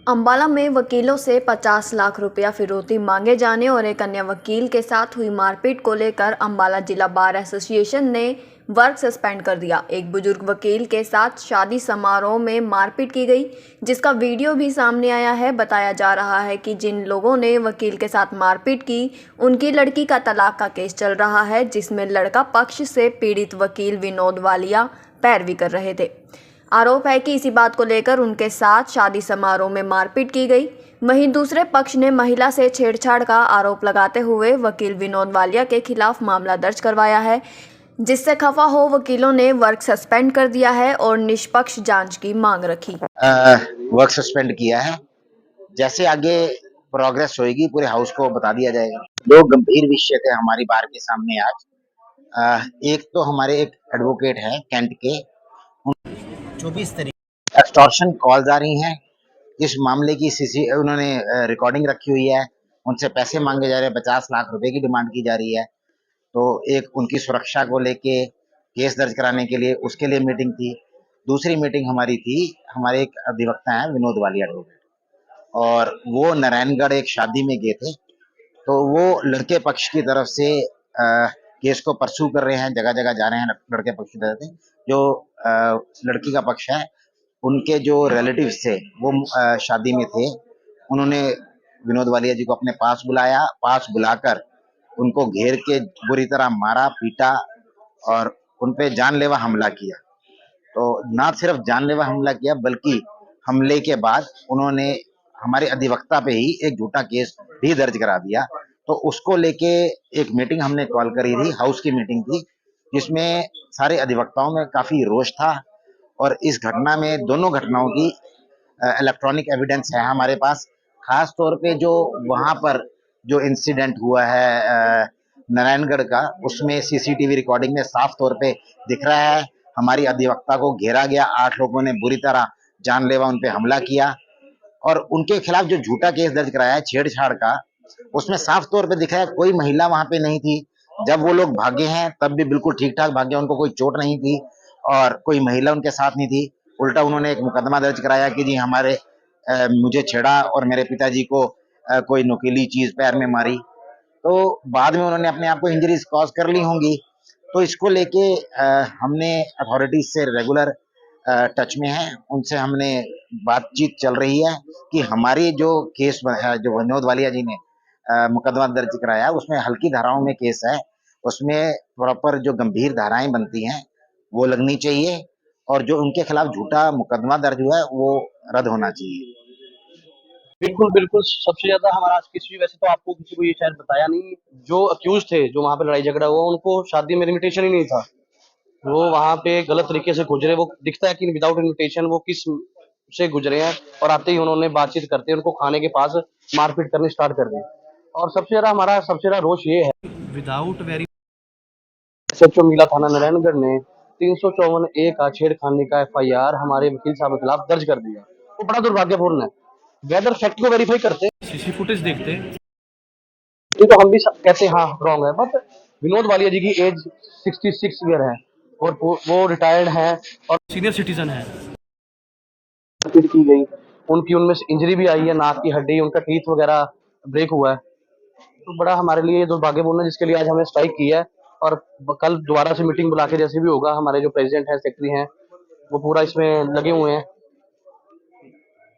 अंबाला में वकीलों से 50 लाख रुपया फिरौती मांगे जाने और एक अन्य वकील के साथ हुई मारपीट को लेकर अंबाला जिला बार एसोसिएशन ने वर्क सस्पेंड कर दिया। एक बुजुर्ग वकील के साथ शादी समारोह में मारपीट की गई, जिसका वीडियो भी सामने आया है। बताया जा रहा है कि जिन लोगों ने वकील के साथ मारपीट की, उनकी लड़की का तलाक का केस चल रहा है, जिसमें लड़का पक्ष से पीड़ित वकील विनोद वालिया पैरवी कर रहे थे। आरोप है कि इसी बात को लेकर उनके साथ शादी समारोह में मारपीट की गई। वहीं दूसरे पक्ष ने महिला से छेड़छाड़ का आरोप लगाते हुए वकील विनोद वालिया के खिलाफ मामला दर्ज करवाया है, जिससे खफा हो वकीलों ने वर्क सस्पेंड कर दिया है और निष्पक्ष जांच की मांग रखी। वर्क सस्पेंड किया है। जैसे आगे प्रोग्रेस होगी पूरे हाउस को बता दिया जाएगा। दो गंभीर विषय थे हमारी बार के सामने आज। एक तो हमारे एक एडवोकेट है कैंट के, 24 तारीख एक्सटॉर्शन कॉल्स आ रही हैं। इस मामले की उन्होंने रिकॉर्डिंग रखी हुई है। उनसे पैसे मांगे जा रहे हैं, 50 लाख रुपए की डिमांड की जा रही है। तो एक उनकी सुरक्षा को लेके केस दर्ज कराने के लिए उसके लिए मीटिंग थी। दूसरी मीटिंग हमारी थी, हमारे एक अधिवक्ता हैं विनोद वालिया एडवोकेट, और वो नारायणगढ़ एक शादी में गए थे। तो वो लड़के पक्ष की तरफ से केस को परसू कर रहे हैं, जगह जगह जा रहे हैं लड़के पक्ष की तरफ से। जो लड़की का पक्ष है, उनके जो रिलेटिव्स थे वो शादी में थे। उन्होंने विनोद वालिया जी को अपने पास बुलाया, पास बुलाकर उनको घेर के बुरी तरह मारा, पीटा और उनपे जानलेवा हमला किया। तो ना सिर्फ जानलेवा हमला किया, बल्कि हमले के बाद उन्होंने हमारे अधिवक्ता पे ही एक झूठा केस भी दर्ज करा दिया। तो उसको लेके एक मीटिंग हमने कॉल करी थी, हाउस की मीटिंग थी, जिसमें सारे अधिवक्ताओं में काफी रोष था। और इस घटना में, दोनों घटनाओं की इलेक्ट्रॉनिक एविडेंस है हमारे पास। खास तौर पे जो वहां पर जो इंसिडेंट हुआ है नारायणगढ़ का, उसमें सीसीटीवी रिकॉर्डिंग में साफ तौर पे दिख रहा है हमारी अधिवक्ता को घेरा गया, 8 लोगों ने बुरी तरह जानलेवा उन पे हमला किया। और उनके खिलाफ जो झूठा केस दर्ज कराया है छेड़छाड़ का, उसमें साफ तौर पे दिखा है कोई महिला वहां पे नहीं थी। जब वो लोग भागे हैं तब भी बिल्कुल ठीक ठाक भागे, उनको कोई चोट नहीं थी और कोई महिला उनके साथ नहीं थी। उल्टा उन्होंने एक मुकदमा दर्ज कराया कि जी हमारे मुझे छेड़ा और मेरे पिताजी को कोई नुकीली चीज पैर में मारी। तो बाद में उन्होंने अपने आप को इंजरीज कॉज कर ली होंगी। तो इसको लेके हमने अथॉरिटीज से रेगुलर टच में हैं, उनसे हमने बातचीत चल रही है कि हमारी जो केस है, जो विनोद वालिया जी ने मुकदमा दर्ज कराया, उसमें हल्की धाराओं में केस है, उसमें प्रॉपर जो गंभीर धाराएं बनती हैं वो लगनी चाहिए, और जो उनके खिलाफ झूठा मुकदमा दर्ज हुआ है वो रद्द होना चाहिए। बिल्कुल, बिल्कुल। सबसे ज़्यादा हमारा आज किसी वैसे तो आपको किसी को ये शायद बताया नहीं, जो अक्यूज़ थे, जो वहाँ पे लड़ाई झगड़ा हुआ, उनको शादी में इन्विटेशन ही नहीं था। वो वहाँ पे गलत तरीके से गुज़रे, वो दिखता है कि विदाउट इन्विटेशन वो किस से गुज़रे हैं, और आते ही उन्होंने बातचीत करते उनको खाने के पास मारपीट करनी स्टार्ट कर दी। और सबसे ज़्यादा रोष ये है, विदाउट वेरी एसएचओ मीला थाना नारायणगढ़ ने 354 ए का छेड़खानी का एफआईआर हमारे वकील साहब के खिलाफ दर्ज कर दिया। वो बड़ा दुर्भाग्यपूर्ण है। वेदर फैक्ट को वेरीफाई करते, सीसी फुटेज देखते, ये तो हम भी कहते हैं हाँ रॉन्ग है, बट विनोद वालिया जी की एज 66 ईयर है और वो रिटायर्ड है और सीनियर सिटीजन है। की गई, उनकी उनमें से इंजरी भी आई है, नाक की हड्डी, उनका टीथ वगैरह ब्रेक हुआ है। तो बड़ा हमारे लिए दुर्भाग्यपूर्ण है, जिसके लिए आज हमने स्ट्राइक की है। और कल दोबारा से मीटिंग बुला के जैसे भी होगा, हमारे जो प्रेसिडेंट हैं, सेक्रेटरी हैं, वो पूरा इसमें लगे हुए हैं।